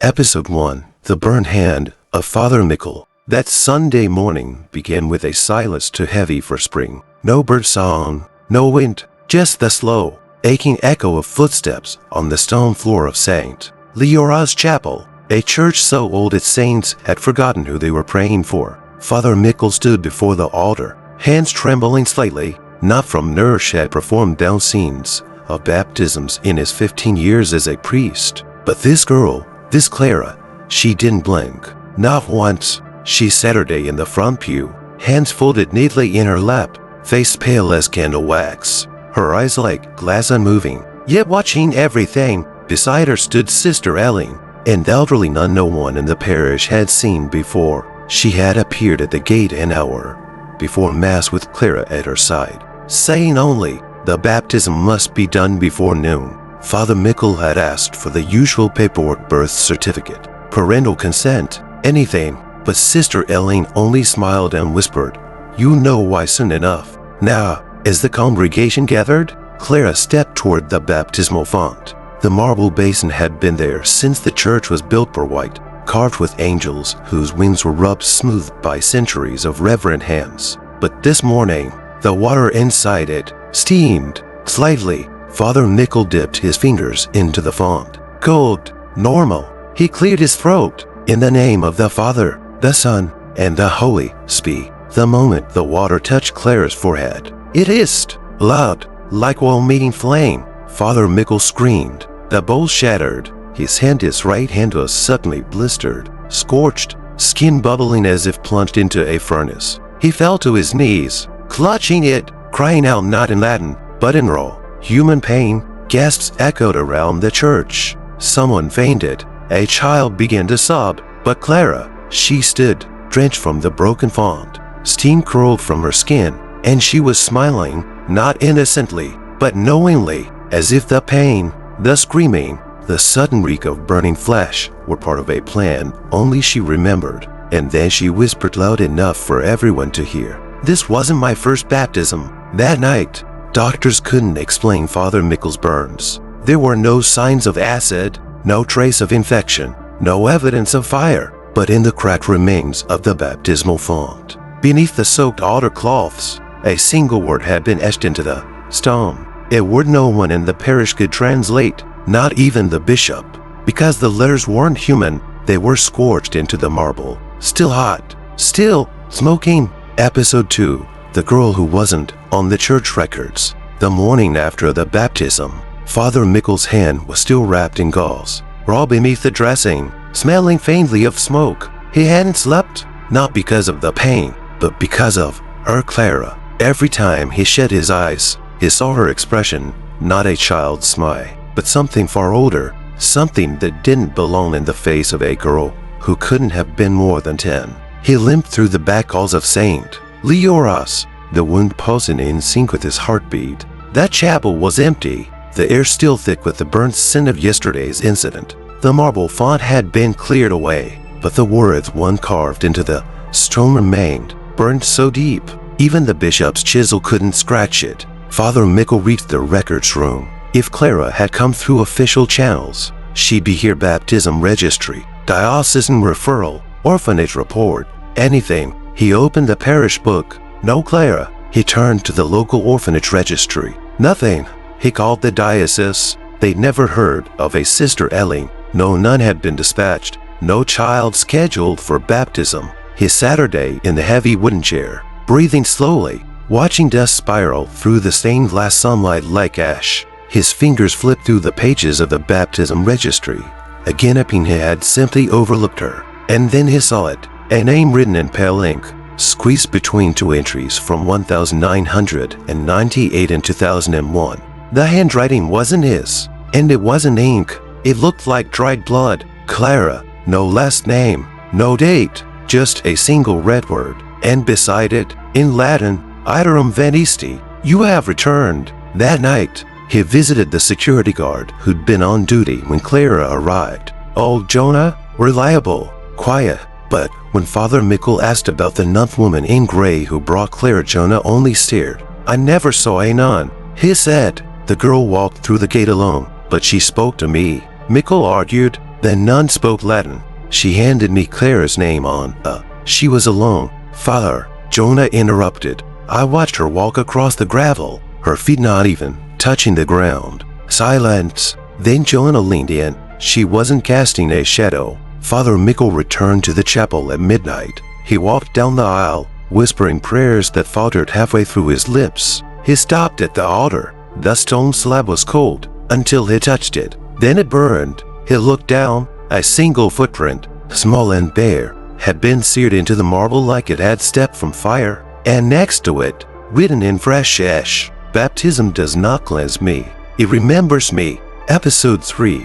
Episode 1 The Burnt Hand of Father Mikel. That Sunday morning began with a silence too heavy for spring. No bird song, no wind, just the slow, aching echo of footsteps on the stone floor of St. Leora's chapel, a church so old its saints had forgotten who they were praying for. Father Mikel stood before the altar, hands trembling slightly, not from nourish had performed down scenes of baptisms in his 15 years as a priest. But this girl, this Clara, she didn't blink. Not once. She sat her day in the front pew, hands folded neatly in her lap, face pale as candle wax, her eyes like glass unmoving, yet watching everything. Beside her stood Sister Ellen, an elderly nun no one in the parish had seen before. She had appeared at the gate an hour before Mass with Clara at her side, saying only, the baptism must be done before noon. Father Mikel had asked for the usual paperwork, birth certificate, parental consent, anything, but Sister Ellen only smiled and whispered, "You know why soon enough." Now, as the congregation gathered, Clara stepped toward the baptismal font. The marble basin had been there since the church was built for white, carved with angels whose wings were rubbed smooth by centuries of reverent hands. But this morning, the water inside it steamed slightly. Father Mikel dipped his fingers into the font. Cold, normal. He cleared his throat. In the name of the Father, the Son, and the Holy Spirit. The moment the water touched Clara's forehead, it hissed, loud, like oil meeting flame. Father Mikel screamed. The bowl shattered. His right hand was suddenly blistered, scorched, skin bubbling as if plunged into a furnace. He fell to his knees, clutching it, crying out not in Latin, but in raw human pain. Gasps echoed around the church. Someone fainted. A child began to sob, but Clara, she stood, drenched from the broken font. Steam curled from her skin, and she was smiling, not innocently, but knowingly, as if the pain, the screaming, the sudden reek of burning flesh were part of a plan only she remembered. And then she whispered loud enough for everyone to hear, "This wasn't my first baptism." That night, doctors couldn't explain Father Mikel's burns. There were no signs of acid, no trace of infection, no evidence of fire, but in the cracked remains of the baptismal font, beneath the soaked altar cloths, a single word had been etched into the stone. A word no one in the parish could translate, not even the bishop. Because the letters weren't human, they were scorched into the marble. Still hot, still smoking. Episode 2 The Girl Who Wasn't on the Church Records. The morning after the baptism, Father Mikel's hand was still wrapped in gauze, raw beneath the dressing, smelling faintly of smoke. He hadn't slept, not because of the pain, but because of her Clara. Every time he shut his eyes, he saw her expression, not a child's smile, but something far older, something that didn't belong in the face of a girl who couldn't have been more than 10. He limped through the back halls of St. Leora's, the wind pulsing in sync with his heartbeat. That chapel was empty, the air still thick with the burnt scent of yesterday's incident. The marble font had been cleared away, but the words one carved into the stone remained, burned so deep, even the bishop's chisel couldn't scratch it. Father Mikel reached the records room. If Clara had come through official channels, she'd be here: baptism registry, diocesan referral, orphanage report, anything. He opened the parish book. No Clara. He turned to the local orphanage registry. Nothing. He called the diocese. They'd never heard of a Sister Ellen. No nun had been dispatched. No child scheduled for baptism. He sat her day in the heavy wooden chair, breathing slowly, watching dust spiral through the stained glass sunlight like ash. His fingers flipped through the pages of the baptism registry. Again he had simply overlooked her. And then he saw it. A name written in pale ink, squeezed between two entries from 1998 and 2001. The handwriting wasn't his, and it wasn't ink. It looked like dried blood. Clara, no last name, no date, just a single red word. And beside it, in Latin, Iterum venisti, you have returned. That night, he visited the security guard who'd been on duty when Clara arrived. Old Jonah, reliable, quiet. But when Father Mikel asked about the nun woman in gray who brought Clara, Jonah only stared. "I never saw a nun," he said. "The girl walked through the gate alone, but she spoke to me." Mikel argued, The nun spoke Latin. She handed me Clara's name on. She was alone. Father, Jonah interrupted. I watched her walk across the gravel, her feet not even touching the ground. Silence. Then Jonah leaned in. She wasn't casting a shadow. Father Mikel returned to the chapel at midnight. He walked down the aisle, whispering prayers that faltered halfway through his lips. He stopped at the altar. The stone slab was cold until he touched it. Then it burned. He looked down. A single footprint, small and bare, had been seared into the marble like it had stepped from fire. And next to it, written in fresh ash, "Baptism does not cleanse me. It remembers me." Episode 3.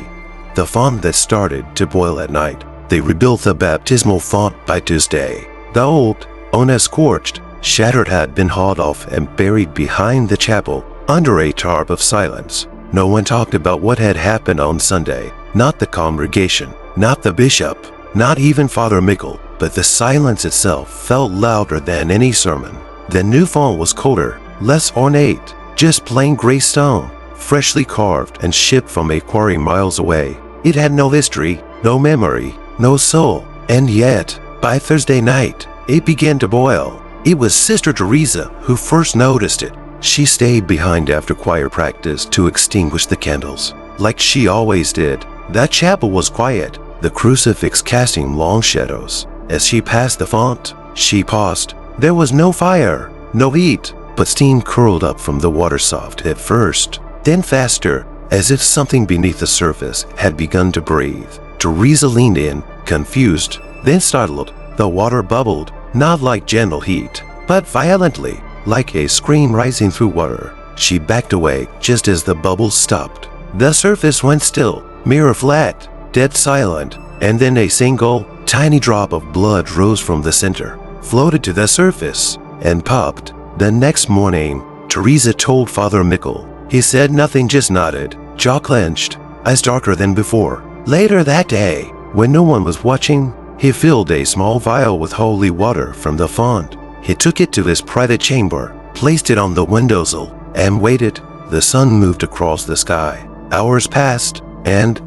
The font that started to boil at night. They rebuilt the baptismal font by Tuesday. The old, scorched, shattered had been hauled off and buried behind the chapel under a tarp of silence. No one talked about what had happened on Sunday. Not the congregation, not the bishop, not even Father Mikel, but the silence itself felt louder than any sermon. The new font was colder, less ornate, just plain gray stone, freshly carved and shipped from a quarry miles away. It had no history, no memory, no soul, and yet, by Thursday night, it began to boil. It was Sister Teresa who first noticed it. She stayed behind after choir practice to extinguish the candles, like she always did. That chapel was quiet, the crucifix casting long shadows. As she passed the font, she paused. There was no fire, no heat, but steam curled up from the water soft at first, then faster, as if something beneath the surface had begun to breathe. Teresa leaned in, confused, then startled. The water bubbled, not like gentle heat, but violently, like a scream rising through water. She backed away just as the bubbles stopped. The surface went still, mirror flat, dead silent, and then a single, tiny drop of blood rose from the center, floated to the surface, and popped. The next morning, Teresa told Father Mikel. He said nothing, just nodded, jaw clenched, eyes darker than before. Later that day, when no one was watching, he filled a small vial with holy water from the font. He took it to his private chamber, placed it on the windowsill, and waited. The sun moved across the sky. Hours passed, and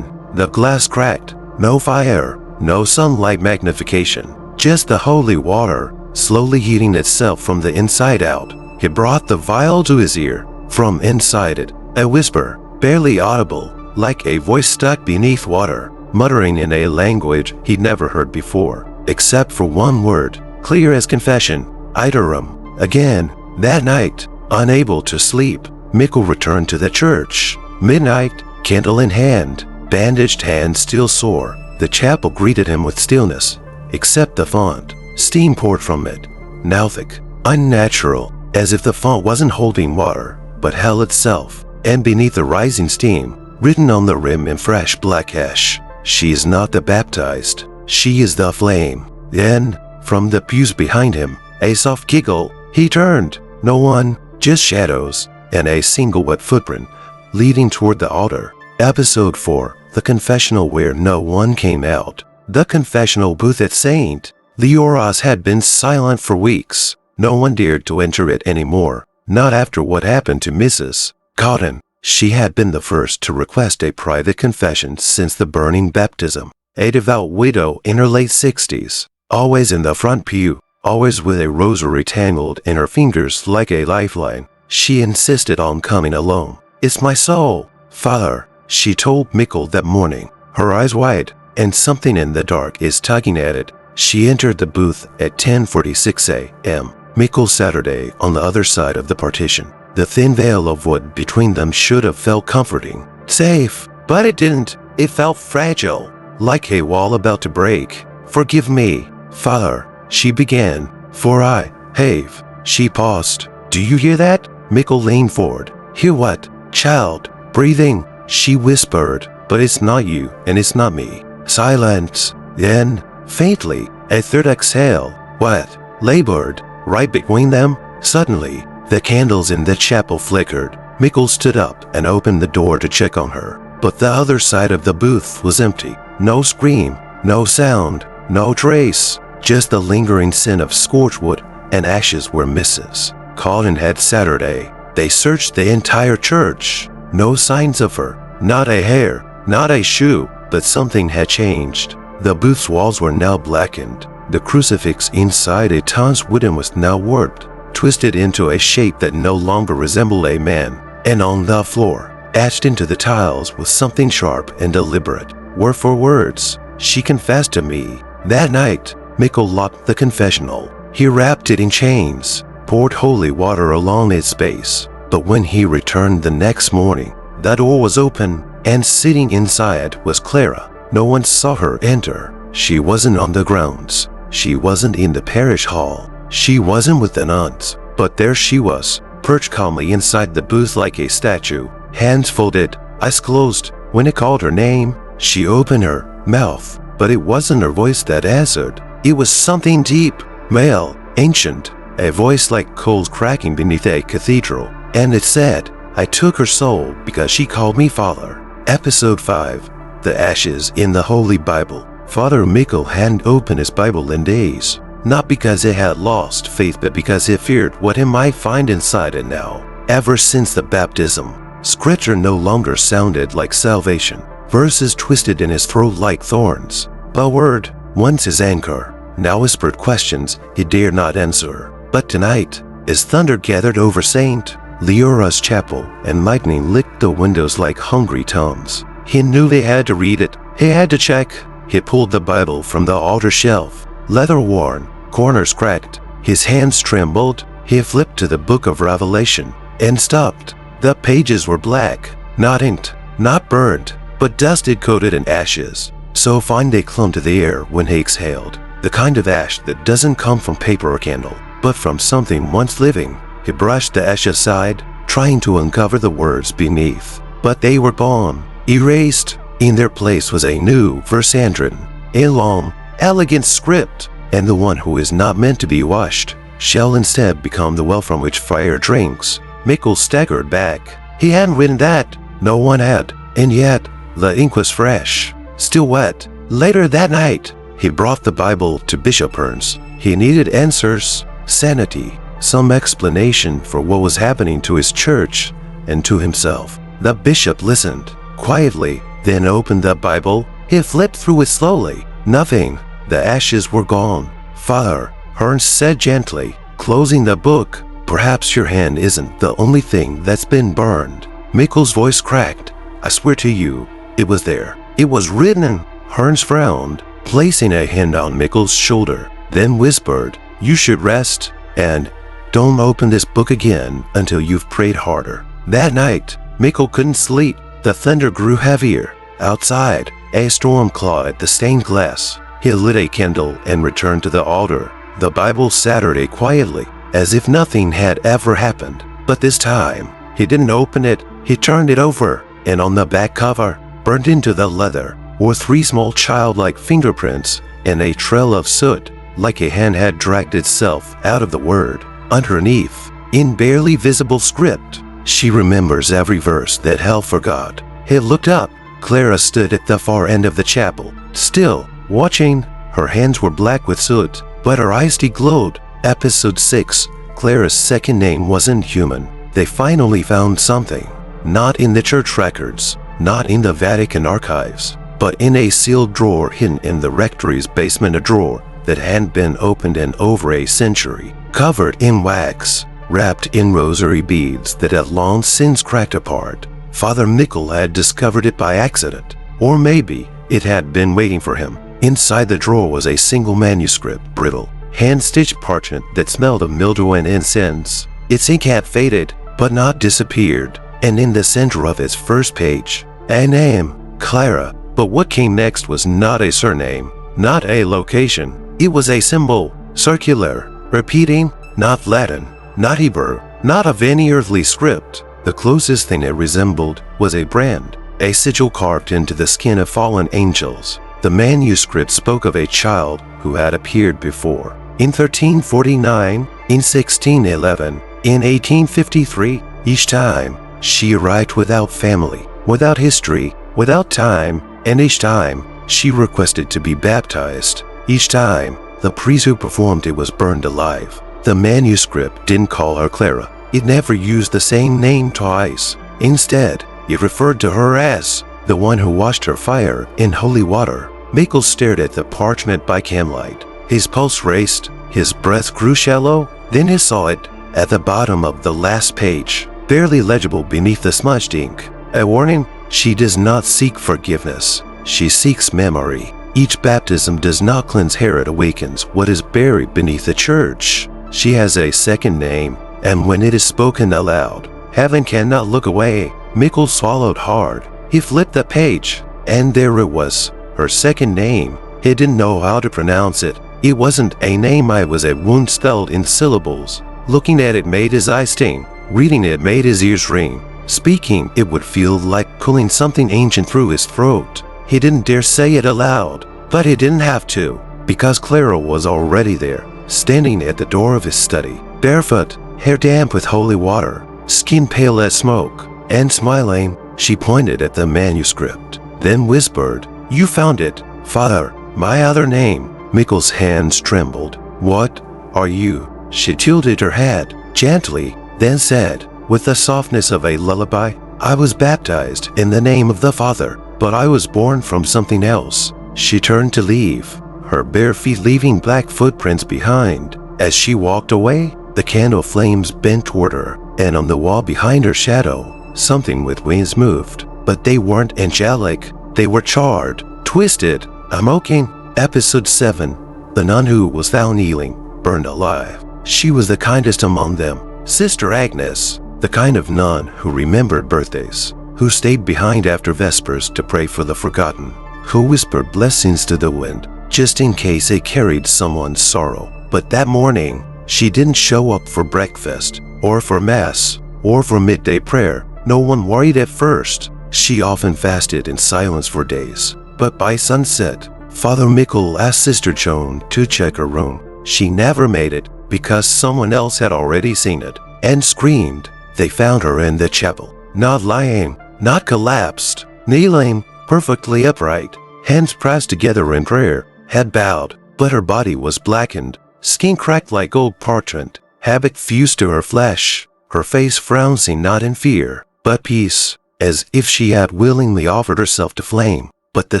the glass cracked. No fire, no sunlight magnification, just the holy water, slowly heating itself from the inside out. He brought the vial to his ear. From inside it, a whisper, barely audible, like a voice stuck beneath water, muttering in a language he'd never heard before, except for one word, clear as confession, Iterum. Again, that night, unable to sleep, Mikel returned to the church. Midnight, candle in hand, bandaged hand still sore. The chapel greeted him with stillness, except the font. Steam poured from it, now thick, unnatural, as if the font wasn't holding water, but hell itself. And beneath the rising steam, written on the rim in fresh black ash, "She is not the baptized, she is the flame." Then, from the pews behind him, a soft giggle. He turned. No one, just shadows, and a single wet footprint, leading toward the altar. Episode 4. The confessional where no one came out. The confessional booth at St. Leoras had been silent for weeks. No one dared to enter it anymore, not after what happened to Mrs. Cotton. She had been the first to request a private confession since the burning baptism. A devout widow in her late 60s, always in the front pew, always with a rosary tangled in her fingers like a lifeline. She insisted on coming alone. "It's my soul, Father," she told Mikel that morning, her eyes wide, and something in the dark is tugging at it. She entered the booth at 10:46 a.m. Mikel Saturday on the other side of the partition. The thin veil of wood between them should have felt comforting, safe, but it didn't. It felt fragile, like a wall about to break. "Forgive me, Father," she began, "for I have." She paused. "Do you hear that?" Mikel leaned forward. "Hear what, child?" "Breathing," she whispered, "but it's not you and it's not me." Silence. Then, faintly, a third exhale. "What?" Labored, right between them. Suddenly, the candles in the chapel flickered. Mikel stood up and opened the door to check on her. But the other side of the booth was empty. No scream, no sound, no trace. Just the lingering scent of scorched wood and ashes where Mrs. Cotton had Saturday. They searched the entire church. No signs of her. Not a hair, not a shoe, but something had changed. The booth's walls were now blackened. The crucifix inside a ton's wooden was now warped, twisted into a shape that no longer resembled a man. And on the floor, etched into the tiles, was something sharp and deliberate. Word for words, she confessed to me. That night, Mikel locked the confessional. He wrapped it in chains, poured holy water along its base. But when he returned the next morning, the door was open, and sitting inside was Clara. No one saw her enter. She wasn't on the grounds. She wasn't in the parish hall. She wasn't with the nuns. But there she was, perched calmly inside the booth like a statue, hands folded, eyes closed. When I called her name, she opened her mouth, but it wasn't her voice that answered. It was something deep, male, ancient, a voice like coals cracking beneath a cathedral. And it said, I took her soul because she called me Father. Episode 5. The Ashes in the Holy Bible. Father Mikel hadn't opened his Bible in days, not because he had lost faith, but because he feared what he might find inside it now. Ever since the baptism, Scripture no longer sounded like salvation. Verses twisted in his throat like thorns. The word, once his anchor, now whispered questions he dared not answer. But tonight, as thunder gathered over St. Leora's chapel and lightning licked the windows like hungry tongues, he knew they had to read it. He had to check. He pulled the Bible from the altar shelf, leather worn, corners cracked. His hands trembled. He flipped to the book of Revelation and stopped. The pages were black, not inked, not burned, but dusted, coated in ashes. So fine they clung to the air when he exhaled. The kind of ash that doesn't come from paper or candle, but from something once living. He brushed the ash aside, trying to uncover the words beneath. But they were gone, erased. In their place was a new verse handwritten, a long, elegant script. And the one who is not meant to be washed shall instead become the well from which fire drinks. Mikel staggered back. He hadn't written that. No one had. And yet, the ink was fresh, still wet. Later that night, he brought the Bible to Bishop Ernst. He needed answers, sanity, some explanation for what was happening to his church and to himself. The bishop listened quietly, then opened the Bible. He flipped through it slowly. Nothing. The ashes were gone. Father, Ernst said gently, closing the book, perhaps your hand isn't the only thing that's been burned. Mikel's voice cracked. I swear to you, it was there. It was written. Ernst frowned, placing a hand on Mikel's shoulder, then whispered, you should rest, and don't open this book again until you've prayed harder. That night, Mikel couldn't sleep. The thunder grew heavier. Outside, a storm clawed at the stained glass. He lit a candle and returned to the altar. The Bible Saturday quietly, as if nothing had ever happened. But this time, he didn't open it. He turned it over, and on the back cover, burned into the leather, were 3 small childlike fingerprints and a trail of soot, like a hand had dragged itself out of the word. Underneath, in barely visible script, she remembers every verse that hell forgot. He looked up. Clara stood at the far end of the chapel, still, watching. Her hands were black with soot, but her eyes glowed. Episode 6. Clara's second name wasn't human. They finally found something. Not in the church records, not in the Vatican archives, but in a sealed drawer hidden in the rectory's basement, a drawer that hadn't been opened in over a century, covered in wax, wrapped in rosary beads that had long since cracked apart. Father Mikel had discovered it by accident, or maybe it had been waiting for him. Inside the drawer was a single manuscript, brittle, hand-stitched parchment that smelled of mildew and incense. Its ink had faded, but not disappeared, and in the center of its first page, a name, Clara. But what came next was not a surname, not a location. It was a symbol, circular, repeating, not Latin, not Hebrew, not of any earthly script. The closest thing it resembled was a brand, a sigil carved into the skin of fallen angels. The manuscript spoke of a child who had appeared before. In 1349, in 1611, in 1853, each time, she arrived without family, without history, without time, and each time, she requested to be baptized. Each time, the priest who performed it was burned alive. The manuscript didn't call her Clara. It never used the same name twice. Instead, it referred to her as the one who washed her fire in holy water. Mikel stared at the parchment by candlelight. His pulse raced, his breath grew shallow, then he saw it, at the bottom of the last page, barely legible beneath the smudged ink. A warning: she does not seek forgiveness, she seeks memory. Each baptism does not cleanse her, it awakens what is buried beneath the church. She has a second name, and when it is spoken aloud, heaven cannot look away. Mikel swallowed hard. He flipped the page, and there it was, her second name. He didn't know how to pronounce it. It wasn't a name, it was a wound spelled in syllables. Looking at it made his eyes sting. Reading it made his ears ring. Speaking it would feel like pulling something ancient through his throat. He didn't dare say it aloud, but he didn't have to, because Clara was already there, standing at the door of his study, barefoot, hair damp with holy water, skin pale as smoke, and smiling. She pointed at the manuscript, then whispered, "You found it, Father, my other name." Mikel's hands trembled. "What are you?" She tilted her head gently, then said, with the softness of a lullaby, "I was baptized in the name of the Father, but I was born from something else." She turned to leave, her bare feet leaving black footprints behind. As she walked away, the candle flames bent toward her, and on the wall behind her shadow, something with wings moved. But they weren't angelic, they were charred, twisted, smoking. Episode 7. The nun who was found kneeling, burned alive. She was the kindest among them, Sister Agnes, the kind of nun who remembered birthdays, who stayed behind after Vespers to pray for the forgotten, who whispered blessings to the wind, just in case it carried someone's sorrow. But that morning, she didn't show up for breakfast, or for Mass, or for midday prayer. No one worried at first. She often fasted in silence for days. But by sunset, Father Mikel asked Sister Joan to check her room. She never made it, because someone else had already seen it, and screamed. They found her in the chapel, not lying, not collapsed, kneeling, perfectly upright, hands pressed together in prayer, head bowed, but her body was blackened, skin cracked like old parchment, habit fused to her flesh, her face frowning not in fear, but peace, as if she had willingly offered herself to flame. But the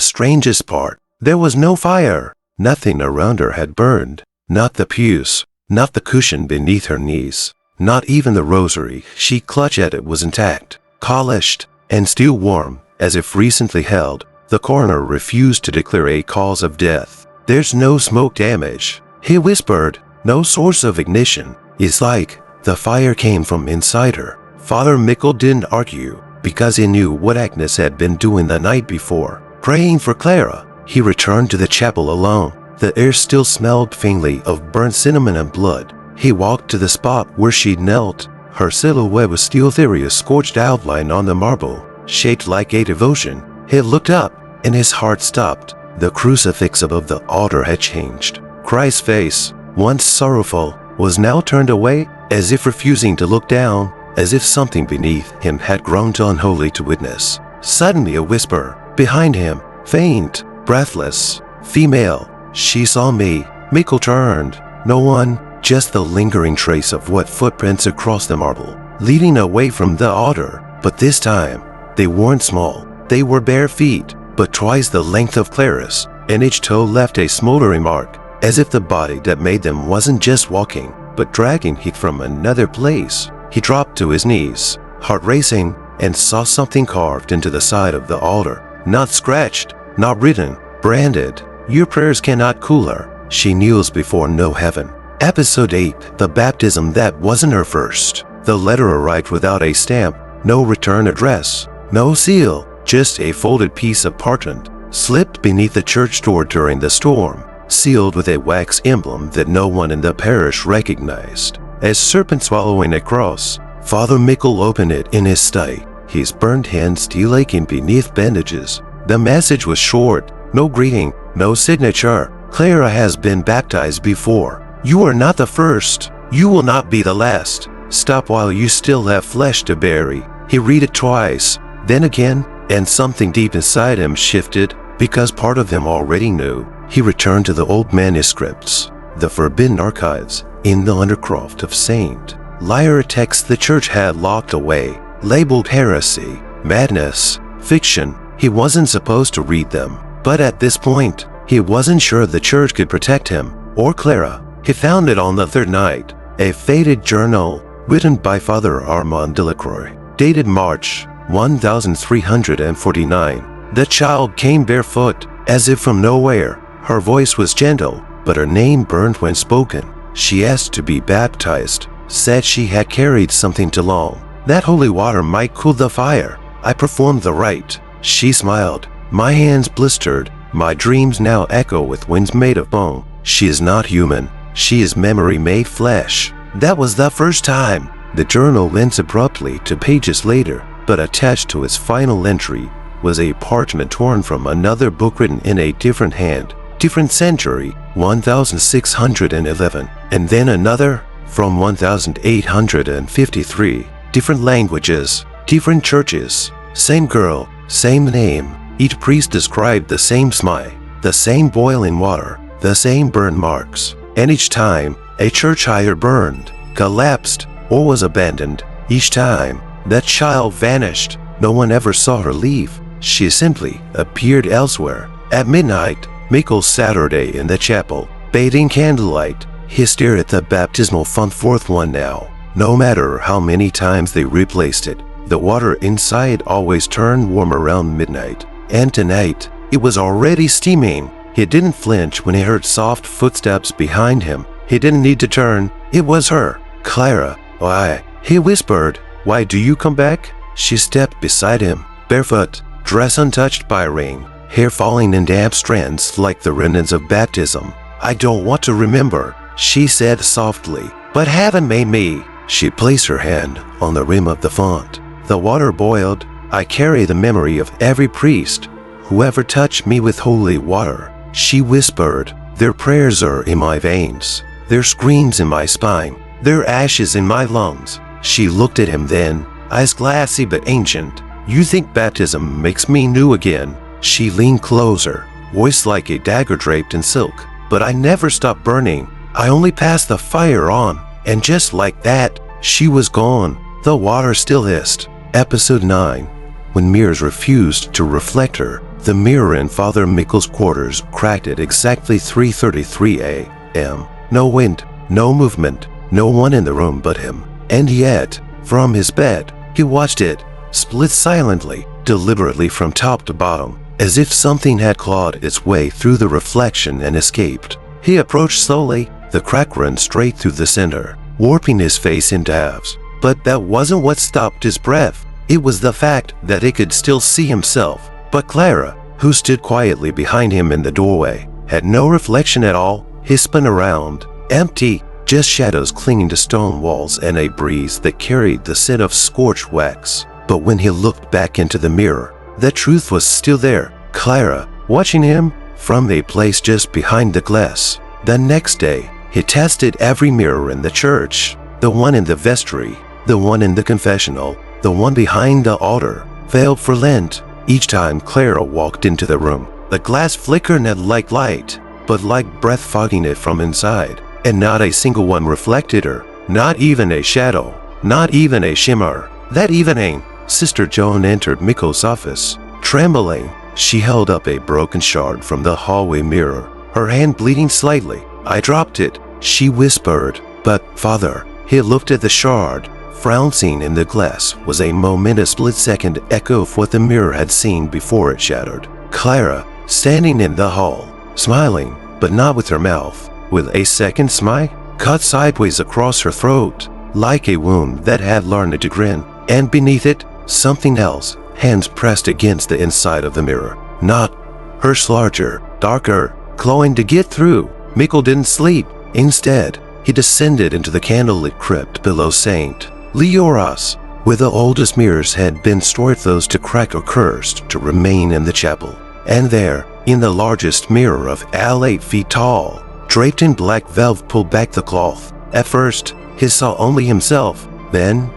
strangest part, there was no fire. Nothing around her had burned, not the pews, not the cushion beneath her knees, not even the rosary she clutched at. It was intact, polished, and still warm, as if recently held. The coroner refused to declare a cause of death. "There's no smoke damage," he whispered, "no source of ignition. It's like the fire came from inside her." Father Mikel didn't argue, because he knew what Agnes had been doing the night before, praying for Clara. He returned to the chapel alone. The air still smelled faintly of burnt cinnamon and blood. He walked to the spot where she'd knelt. Her silhouette was still there, a scorched outline on the marble, shaped like a devotion. He looked up, and his heart stopped. The crucifix above the altar had changed. Christ's face, once sorrowful, was now turned away, as if refusing to look down, as if something beneath him had grown too unholy to witness. Suddenly a whisper, behind him, faint, breathless, female. "She saw me." Mikel turned. No one, just the lingering trace of wet footprints across the marble, leading away from the altar. But this time, they weren't small. They were bare feet, but twice the length of Clara's, and each toe left a smoldering mark, as if the body that made them wasn't just walking, but dragging it from another place. He dropped to his knees, heart racing, and saw something carved into the side of the altar. Not scratched, not written, branded. "Your prayers cannot cool her. She kneels before no heaven." Episode 8. The baptism that wasn't her first. The letter arrived without a stamp, no return address, no seal, just a folded piece of parchment, slipped beneath the church door during the storm, sealed with a wax emblem that no one in the parish recognized. As serpent swallowing a cross, Father Mikel opened it in his study, his burned hand still aching beneath bandages. The message was short, no greeting, no signature. "Clara has been baptized before. You are not the first. You will not be the last. Stop while you still have flesh to bury." He read it twice, then again, and something deep inside him shifted, because part of him already knew. He returned to the old manuscripts, the forbidden archives, in the undercroft of Saint Lyra texts the church had locked away, labeled heresy, madness, fiction. He wasn't supposed to read them, but at this point, he wasn't sure the church could protect him or Clara. He found it on the third night, a faded journal written by Father Armand Delacroix, dated March 1349. The child came barefoot, as if from nowhere. Her voice was gentle, but her name burned when spoken. She asked to be baptized, said she had carried something too long, that holy water might cool the fire. I performed the rite. She smiled. My hands blistered. My dreams now echo with winds made of bone. She is not human. She is memory made flesh. That was the first time. The journal ends abruptly 2 pages later, but attached to its final entry was a parchment torn from another book written in a different hand, different century, 1611, and then another from 1853, different languages, different churches, same girl, same name. Each priest described the same smile, the same boiling water, the same burn marks, and each time a church either burned, collapsed, or was abandoned. Each time that child vanished. No one ever saw her leave. She simply appeared elsewhere. At midnight, Mikel's Saturday in the chapel, bathing candlelight, he stared at the baptismal font. Fourth one now. No matter how many times they replaced it, the water inside always turned warm around midnight. And tonight, it was already steaming. He didn't flinch when he heard soft footsteps behind him. He didn't need to turn. It was her. Clara. Why? He whispered. Why do you come back? She stepped beside him, barefoot, dress untouched by rain, hair falling in damp strands like the remnants of baptism. I don't want to remember, she said softly, but heaven made me. She placed her hand on the rim of the font. The water boiled. I carry the memory of every priest who ever touched me with holy water. She whispered, their prayers are in my veins, their screams in my spine, their ashes in my lungs. She looked at him then, eyes glassy but ancient. You think baptism makes me new again? She leaned closer, voice like a dagger draped in silk. But I never stopped burning. I only passed the fire on. And just like that, she was gone. The water still hissed. Episode 9. When mirrors refused to reflect her, the mirror in Father Mikel's quarters cracked at exactly 3:33 a.m. No wind, no movement, no one in the room but him. And yet, from his bed, he watched it, split silently, deliberately from top to bottom, as if something had clawed its way through the reflection and escaped. He approached slowly, the crack ran straight through the center, warping his face into halves. But that wasn't what stopped his breath. It was the fact that he could still see himself. But Clara, who stood quietly behind him in the doorway, had no reflection at all. He spun around, empty, just shadows clinging to stone walls and a breeze that carried the scent of scorched wax. But when he looked back into the mirror, the truth was still there. Clara, watching him from a place just behind the glass. The next day, he tested every mirror in the church. The one in the vestry, the one in the confessional, the one behind the altar, failed for Lent. Each time Clara walked into the room, the glass flickered not like light, but like breath fogging it from inside. And not a single one reflected her, not even a shadow, not even a shimmer. That evening, Sister Joan entered Mikel's office. Trembling, she held up a broken shard from the hallway mirror, her hand bleeding slightly. I dropped it, she whispered. But, Father, he looked at the shard. Flouncing in the glass was a momentous split-second echo of what the mirror had seen before it shattered. Clara, standing in the hall, smiling, but not with her mouth, with a second smile cut sideways across her throat, like a wound that had learned to grin. And beneath it, something else, hands pressed against the inside of the mirror. Not hers, larger, darker, clawing to get through. Mikel didn't sleep. Instead, he descended into the candlelit crypt below St. Leoras, where the oldest mirrors had been stored, those to crack or cursed to remain in the chapel. And there, in the largest mirror of all 8 feet tall, draped in black velvet, pulled back the cloth. At first, he saw only himself. Then,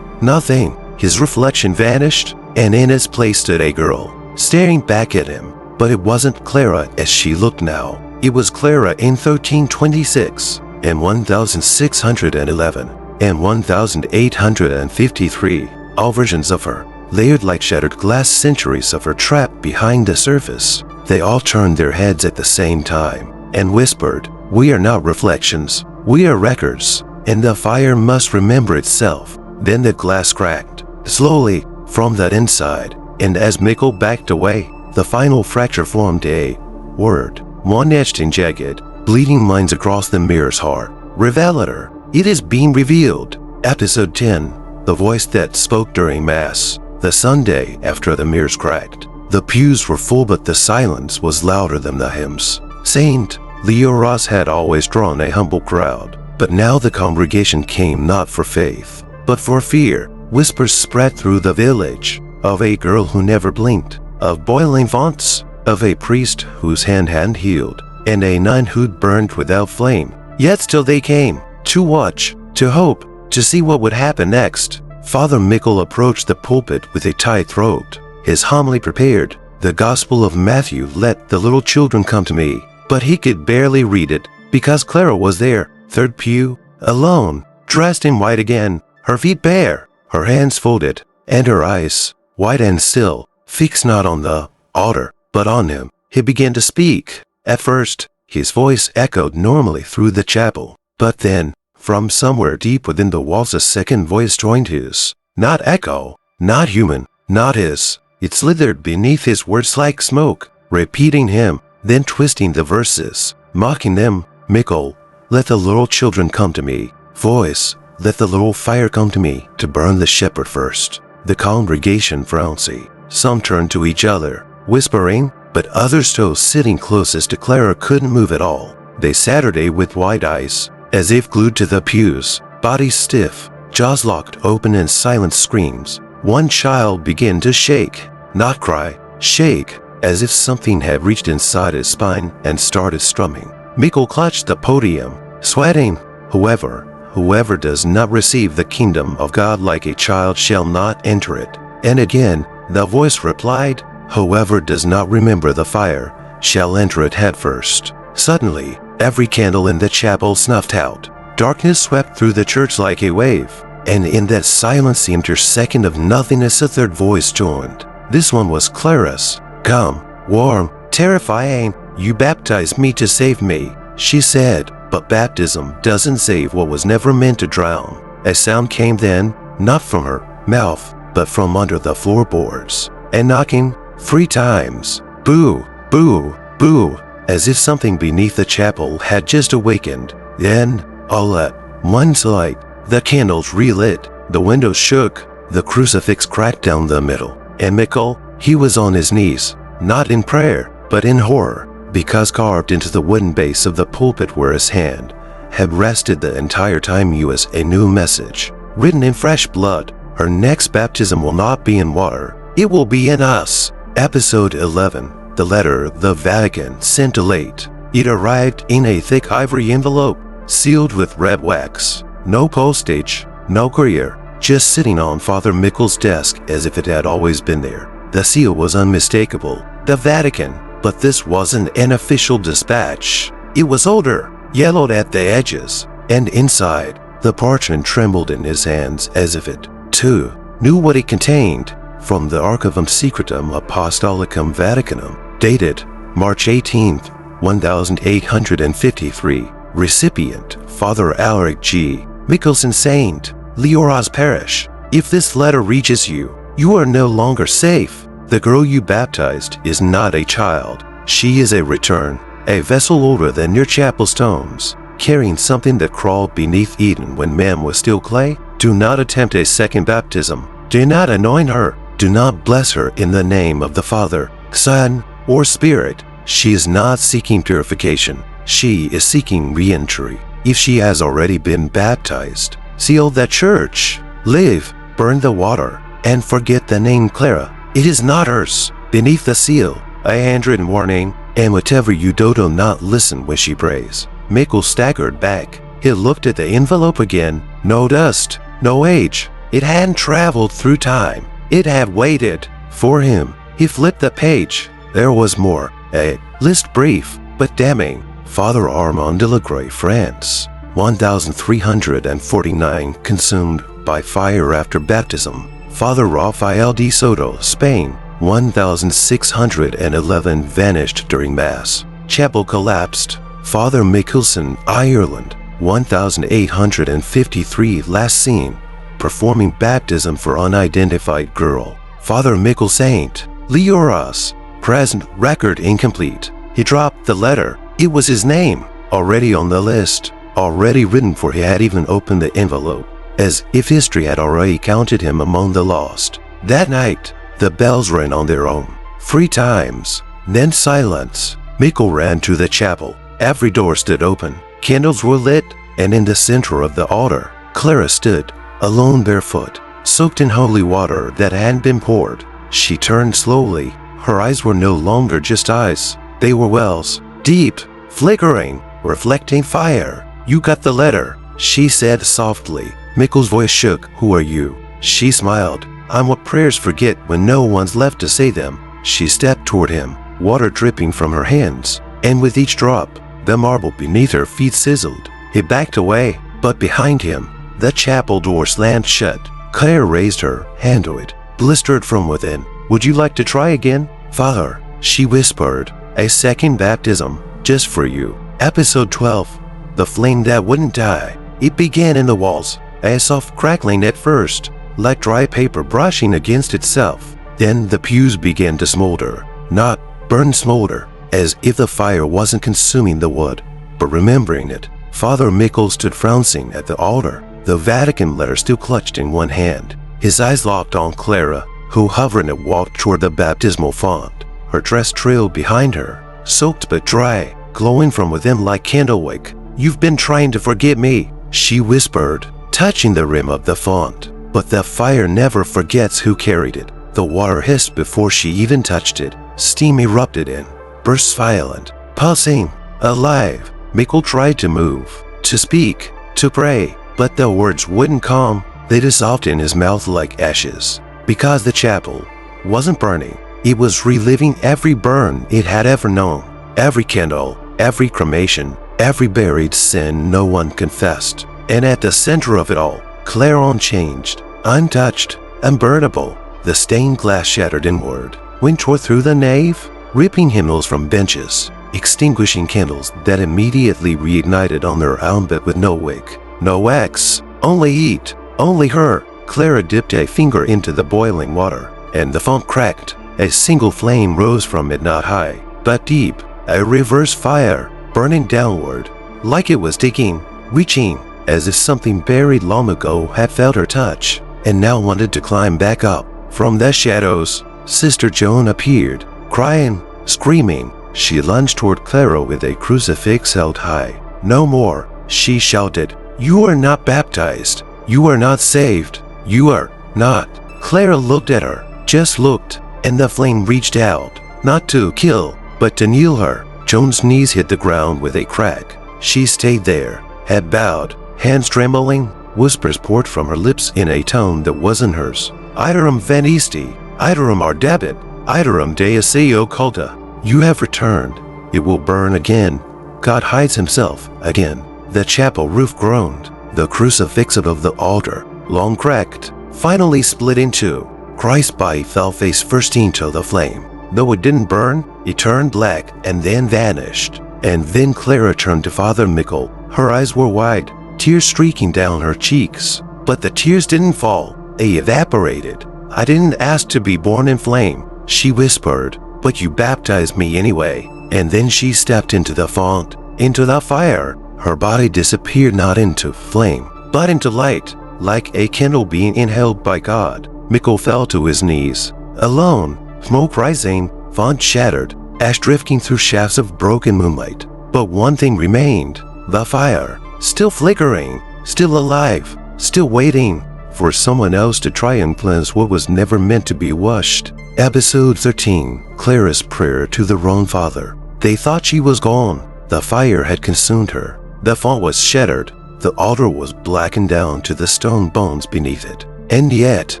nothing. His reflection vanished, and in its place stood a girl, staring back at him. But it wasn't Clara as she looked now. It was Clara in 1326, and 1611, and 1853. All versions of her, layered like shattered glass, centuries of her trapped behind the surface. They all turned their heads at the same time and whispered, "We are not reflections, we are records, and the fire must remember itself." Then the glass cracked, slowly, from the inside, and as Mikel backed away, the final fracture formed a word, one etched in jagged, bleeding lines across the mirror's heart. "Revelator, it is being revealed." Episode 10, the voice that spoke during Mass. The Sunday after the mirrors cracked, the pews were full, but the silence was louder than the hymns. Saint Leoras had always drawn a humble crowd, but now the congregation came not for faith, but for fear. Whispers spread through the village of a girl who never blinked, of boiling fonts, of a priest whose hand hadn't healed, and a nun who'd burned without flame. Yet still they came, to watch, to hope, to see what would happen next. Father Mikel approached the pulpit with a tight throat, his homily prepared. The Gospel of Matthew, "Let the little children come to me," but he could barely read it because Clara was there, third pew, alone, dressed in white again, her feet bare, her hands folded, and her eyes, white and still, fixed not on the altar, but on him. He began to speak. At first, his voice echoed normally through the chapel, but then, from somewhere deep within the walls, a second voice joined his. Not echo, not human, not his. It slithered beneath his words like smoke, repeating him, then twisting the verses, mocking them. "Mikel, let the little children come to me." Voice, "Let the little fire come to me, to burn the shepherd first." The congregation frowned. Some turned to each other, whispering, but others stood sitting closest to Clara, couldn't move at all. They sat with wide eyes, as if glued to the pews, bodies stiff, jaws locked open, and silent screams. One child began to shake, not cry, shake, as if something had reached inside his spine and started strumming. Mikel clutched the podium, sweating. Whoever does not receive the kingdom of God like a child shall not enter it." And again, the voice replied, "Whoever does not remember the fire shall enter it head first." Suddenly, every candle in the chapel snuffed out. Darkness swept through the church like a wave, and in that silence, the intersecond of nothingness, a third voice joined. This one was Clara's. "Come, warm, terrifying, you baptize me to save me," she said. But baptism doesn't save what was never meant to drown. A sound came then, not from her mouth, but from under the floorboards, and knocking 3 times. Boo, boo, boo, as if something beneath the chapel had just awakened. Then, all at once, light, the candles relit, the windows shook, the crucifix cracked down the middle, and Mikel, he was on his knees, not in prayer, but in horror, because carved into the wooden base of the pulpit where his hand had rested the entire time was a new message, written in fresh blood. "Her next baptism will not be in water, it will be in us." Episode 11, the letter the Vatican sent late. It arrived in a thick ivory envelope, sealed with red wax. No postage, no courier, just sitting on Father Mikel's desk as if it had always been there. The seal was unmistakable. The Vatican. But this wasn't an official dispatch. It was older, yellowed at the edges, and inside, the parchment trembled in his hands as if it, too, knew what it contained. From the Archivum Secretum Apostolicum Vaticanum, dated March 18th, 1853. Recipient, Father Alaric G. Mikkelsen, Saint Leoras Parish. If this letter reaches you, you are no longer safe. The girl you baptized is not a child. She is a return, a vessel older than your chapel stones, carrying something that crawled beneath Eden when man was still clay. Do not attempt a second baptism. Do not anoint her. Do not bless her in the name of the Father, Son, or Spirit. She is not seeking purification. She is seeking re-entry. If she has already been baptized, seal the church. Live, burn the water, and forget the name Clara. It is not hers. Beneath the seal, a handwritten warning, and whatever you do not listen when she prays. Mikel staggered back. He looked at the envelope again. No dust, no age. It hadn't traveled through time. It had waited for him. He flipped the page. There was more. A list, brief but damning. Father Armand de la Grey, France. 1349 consumed by fire after baptism. Father Rafael de Soto, Spain, 1611 vanished during Mass. Chapel collapsed. Father Mikelson, Ireland, 1853 last seen performing baptism for unidentified girl. Father Mikel, Saint Leoras, present, record incomplete. He dropped the letter. It was his name, already on the list, already written, for he had even opened the envelope, as if history had already counted him among the lost. That night, the bells rang on their own, 3 times, then silence. Mikel ran to the chapel. Every door stood open, candles were lit, and in the center of the altar, Clara stood, alone, barefoot, soaked in holy water that hadn't been poured. She turned slowly. Her eyes were no longer just eyes. They were wells, deep, flickering, reflecting fire. "You got the letter," she said softly. Mikel's voice shook. "Who are you?" She smiled. "I'm what prayers forget when no one's left to say them." She stepped toward him, water dripping from her hands, and with each drop, the marble beneath her feet sizzled. He backed away, but behind him, the chapel door slammed shut. Claire raised her hand to it, blistered from within. "Would you like to try again, Father?" she whispered. "A second baptism, just for you." Episode 12. The flame that wouldn't die. It began in the walls, a soft crackling at first, like dry paper brushing against itself. Then the pews began to smolder, not burn, smolder, as if the fire wasn't consuming the wood, but remembering it. Father Mikel stood frowning at the altar, the Vatican letter still clutched in one hand. His eyes locked on Clara, who hovered and walked toward the baptismal font. Her dress trailed behind her, soaked but dry, glowing from within like candlewick. "You've been trying to forget me," she whispered, touching the rim of the font. But the fire never forgets who carried it. The water hissed before she even touched it. Steam erupted in, bursts violent, pulsing, alive. Mikel tried to move, to speak, to pray, but the words wouldn't come. They dissolved in his mouth like ashes. Because the chapel wasn't burning, it was reliving every burn it had ever known. Every candle, every cremation, every buried sin no one confessed. And at the center of it all, Claire, unchanged, untouched, unburnable. The stained glass shattered inward, went tore through the nave, ripping hymnals from benches, extinguishing candles that immediately reignited on their own, but with no wick, no wax, only heat, only her. Clara dipped a finger into the boiling water, and the font cracked. A single flame rose from it, not high, but deep, a reverse fire, burning downward, like it was digging, reaching, as if something buried long ago had felt her touch, and now wanted to climb back up. From the shadows, Sister Joan appeared, crying, screaming. She lunged toward Clara with a crucifix held high. "No more," she shouted. "You are not baptized. You are not saved. You are not." Clara looked at her, just looked, and the flame reached out, not to kill, but to kneel her. Joan's knees hit the ground with a crack. She stayed there, head bowed, hands trembling. Whispers poured from her lips in a tone that wasn't hers. "Iterum venisti, iterum ardebit, iterum Deus eo culta." You have returned. It will burn again. God hides himself again. The chapel roof groaned. The crucifix above the altar, long cracked, finally split in two. Christ's body fell face first into the flame. Though it didn't burn, it turned black and then vanished. And then Clara turned to Father Mikel. Her eyes were wide, tears streaking down her cheeks. But the tears didn't fall. They evaporated. "I didn't ask to be born in flame," she whispered, "but you baptized me anyway." And then she stepped into the font, into the fire. Her body disappeared, not into flame, but into light, like a candle being inhaled by God. Mikel fell to his knees, alone, smoke rising, font shattered, ash drifting through shafts of broken moonlight. But one thing remained, the fire, still flickering, still alive, still waiting for someone else to try and cleanse what was never meant to be washed. Episode 13. Clara's prayer to the wrong father. They thought she was gone. The fire had consumed her. The font was shattered. The altar was blackened down to the stone bones beneath it. And yet,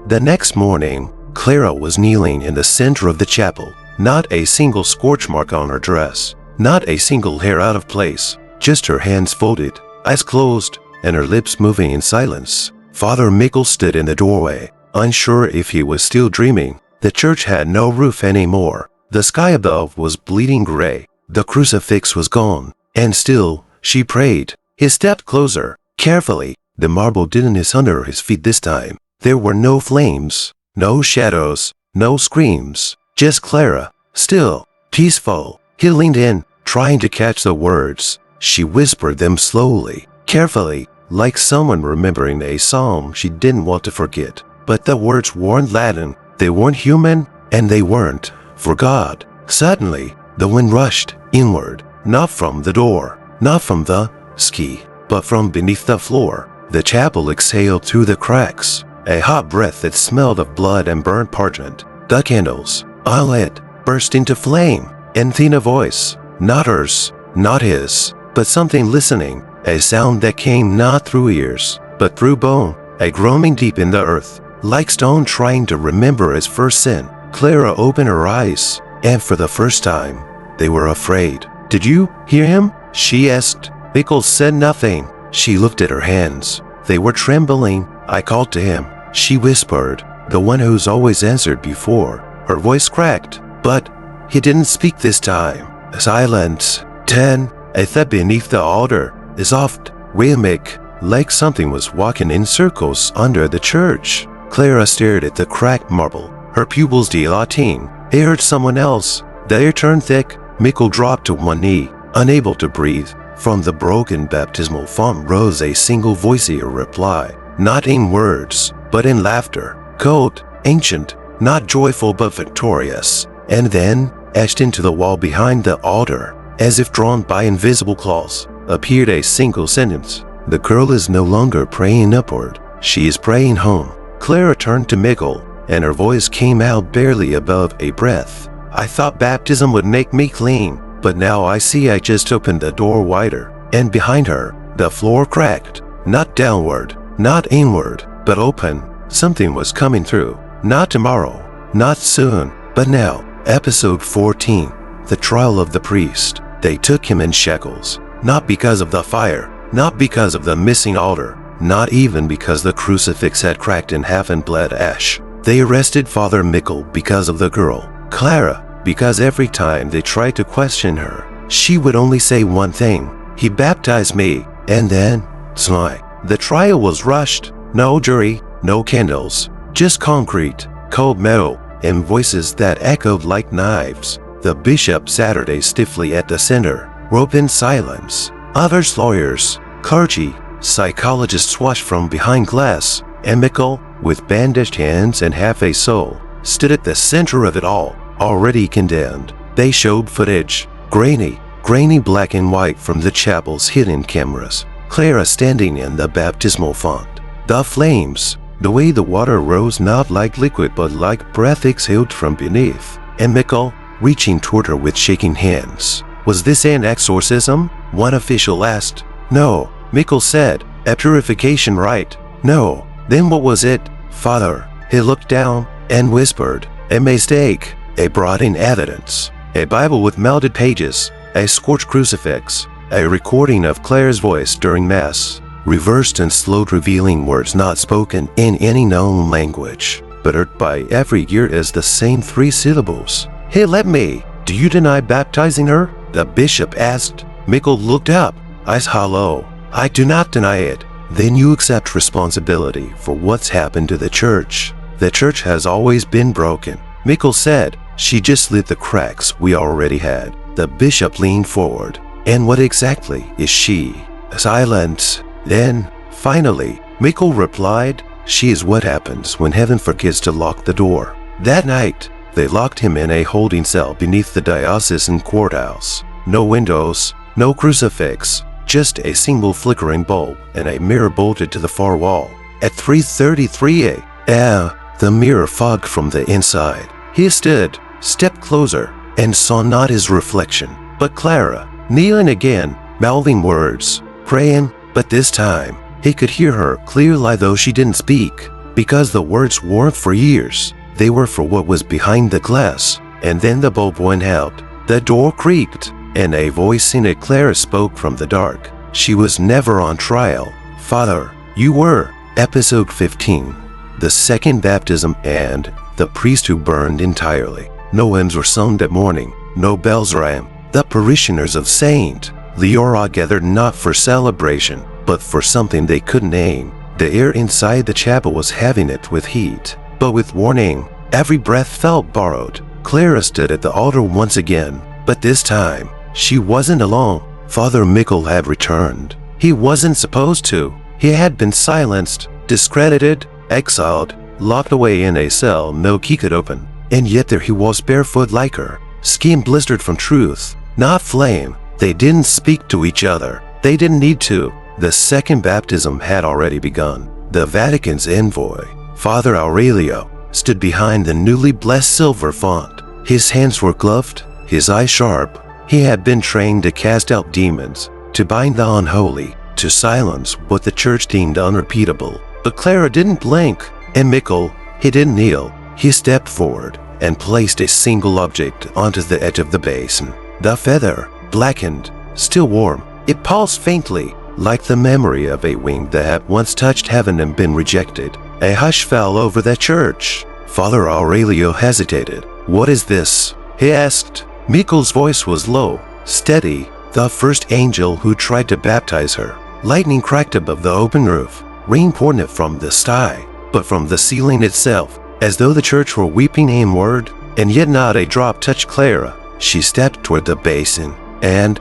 the next morning, Clara was kneeling in the center of the chapel. Not a single scorch mark on her dress. Not a single hair out of place. Just her hands folded, eyes closed, and her lips moving in silence. Father Mikel stood in the doorway, unsure if he was still dreaming. The church had no roof anymore. The sky above was bleeding gray. The crucifix was gone. And still, she prayed. He stepped closer, carefully. The marble didn't hiss under his feet this time. There were no flames, no shadows, no screams. Just Clara, still, peaceful. He leaned in, trying to catch the words. She whispered them slowly, carefully, like someone remembering a psalm she didn't want to forget. But the words weren't Latin, they weren't human, and they weren't for God. Suddenly, the wind rushed inward, not from the door, not from the ski, but from beneath the floor. The chapel exhaled through the cracks, a hot breath that smelled of blood and burnt parchment. The candles, unlit, burst into flame, and then a voice, not hers, not his, but something listening, a sound that came not through ears, but through bone, a groaning deep in the earth, like stone trying to remember its first sin. Clara opened her eyes, and for the first time, they were afraid. Did you hear him? She asked. Mikel said nothing. She looked at her hands. They were trembling. I called to him, she whispered, the one who's always answered before. Her voice cracked, but he didn't speak this time. Silence. Then, a thud beneath the altar, soft, rhythmic, like something was walking in circles under the church. Clara stared at the cracked marble, her pupils dilating. He heard someone else. The air turned thick. Mikel dropped to one knee, unable to breathe. From the broken baptismal font rose a single voicey reply, not in words, but in laughter, cold, ancient, not joyful but victorious. And then, etched into the wall behind the altar, as if drawn by invisible claws, appeared a single sentence. The girl is no longer praying upward, she is praying home. Clara turned to Mikel, and her voice came out barely above a breath. I thought baptism would make me clean, but now I see I just opened the door wider. And behind her, the floor cracked, not downward, not inward, but open. Something was coming through. Not tomorrow, not soon, but now. Episode 14, The Trial of the Priest. They took him in shackles, not because of the fire, not because of the missing altar, not even because the crucifix had cracked in half and bled ash. They arrested Father Mikel because of the girl, Clara, because every time they tried to question her, she would only say one thing, he baptized me, and then, snide. The trial was rushed, no jury, no candles, just concrete, cold metal, and voices that echoed like knives. The bishop Saturday stiffly at the center, rope in silence. Others lawyers, clergy, psychologists watched from behind glass, and Mikel, with bandaged hands and half a soul, stood at the center of it all, already condemned. They showed footage, grainy black and white from the chapel's hidden cameras. Clara standing in the baptismal font. The flames, the way the water rose not like liquid but like breath exhaled from beneath. And Mikel, reaching toward her with shaking hands. Was this an exorcism? One official asked. No, Mikel said. A purification rite. No. Then what was it, Father? He looked down and whispered. A mistake. A brought-in evidence. A Bible with melted pages. A scorched crucifix. A recording of Clara's voice during Mass. Reversed and slowed, revealing words not spoken in any known language, but heard by every ear as the same 3 syllables. Hey, let me. Do you deny baptizing her? The bishop asked. Mikel looked up, eyes hollow. I do not deny it. Then you accept responsibility for what's happened to the church. The church has always been broken. Mikel said. She just lit the cracks we already had. The bishop leaned forward. And what exactly is she? Silence. Then, finally, Mikel replied, she is what happens when heaven forgets to lock the door. That night, they locked him in a holding cell beneath the diocesan courthouse. No windows, no crucifix, just a single flickering bulb and a mirror bolted to the far wall. At 3:33 a.m., the mirror fogged from the inside. He stood, stepped closer, and saw not his reflection, but Clara, kneeling again, mouthing words, praying, but this time, he could hear her clearly though she didn't speak, because the words weren't for ears, they were for what was behind the glass. And then the bulb went out, the door creaked, and a voice in it Clara spoke from the dark. She was never on trial. Father, you were. Episode 15. the second baptism, and the priest who burned entirely. No hymns were sung that morning, no bells rang. The parishioners of Saint Leora gathered not for celebration, but for something they couldn't name. The air inside the chapel was having it with heat, but with warning. Every breath felt borrowed. Clara stood at the altar once again, but this time, she wasn't alone. Father Mikel had returned. He wasn't supposed to. He had been silenced, discredited, exiled, locked away in a cell no key could open. And yet there he was, barefoot like her, skin blistered from truth, not flame. They didn't speak to each other. They didn't need to. The second baptism had already begun. The Vatican's envoy, Father Aurelio, stood behind the newly blessed silver font. His hands were gloved, his eyes sharp. He had been trained to cast out demons, to bind the unholy, to silence what the church deemed unrepeatable. But Clara didn't blink, and Mikel, he didn't kneel. He stepped forward and placed a single object onto the edge of the basin. The feather, blackened, still warm, it pulsed faintly, like the memory of a wing that had once touched heaven and been rejected. A hush fell over the church. Father Aurelio hesitated. "What is this?" he asked. Mikel's voice was low, steady. The first angel who tried to baptize her. Lightning cracked above the open roof. Rain poured not from the sky, but from the ceiling itself, as though the church were weeping inward. And yet not a drop touched Clara. She stepped toward the basin, and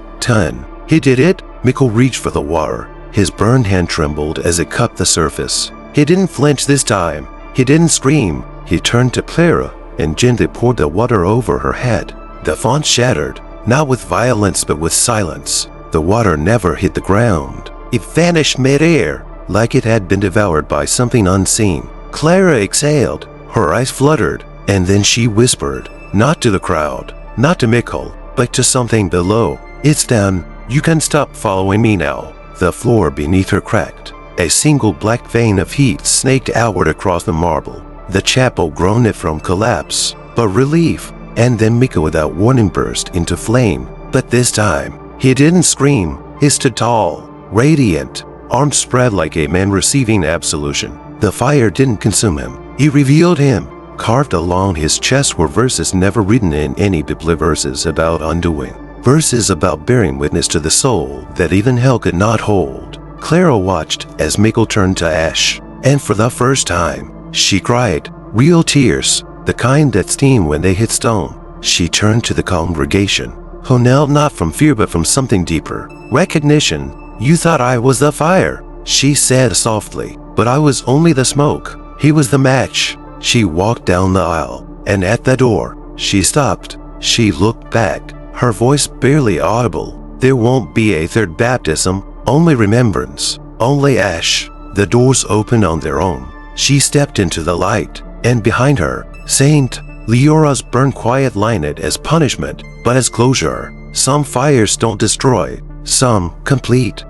he did it. Mikel reached for the water. His burned hand trembled as it cupped the surface. He didn't flinch this time. He didn't scream. He turned to Clara and gently poured the water over her head. The font shattered, not with violence but with silence. The water never hit the ground. It vanished mid-air, like it had been devoured by something unseen. Clara exhaled, her eyes fluttered, and then she whispered, not to the crowd, not to Mikel, but to something below. "It's done. You can stop following me now." The floor beneath her cracked. A single black vein of heat snaked outward across the marble. The chapel groaned from collapse, but relief. And then Mikel without warning burst into flame. But this time, he didn't scream. He stood tall, radiant, arms spread like a man receiving absolution. The fire didn't consume him. It revealed him. Carved along his chest were verses never written in any Bible, verses about undoing. Verses about bearing witness to the soul that even hell could not hold. Clara watched as Mikel turned to ash, and for the first time, she cried. Real tears, the kind that steam when they hit stone. She turned to the congregation, who knelt not from fear but from something deeper. Recognition. "You thought I was the fire," she said softly, "but I was only the smoke. He was the match." She walked down the aisle, and at the door, she stopped. She looked back, her voice barely audible. "There won't be a third baptism, only remembrance, only ash." The doors opened on their own. She stepped into the light, and behind her, Saint Leora's burned quiet lighted as punishment, but as closure. Some fires don't destroy, some complete.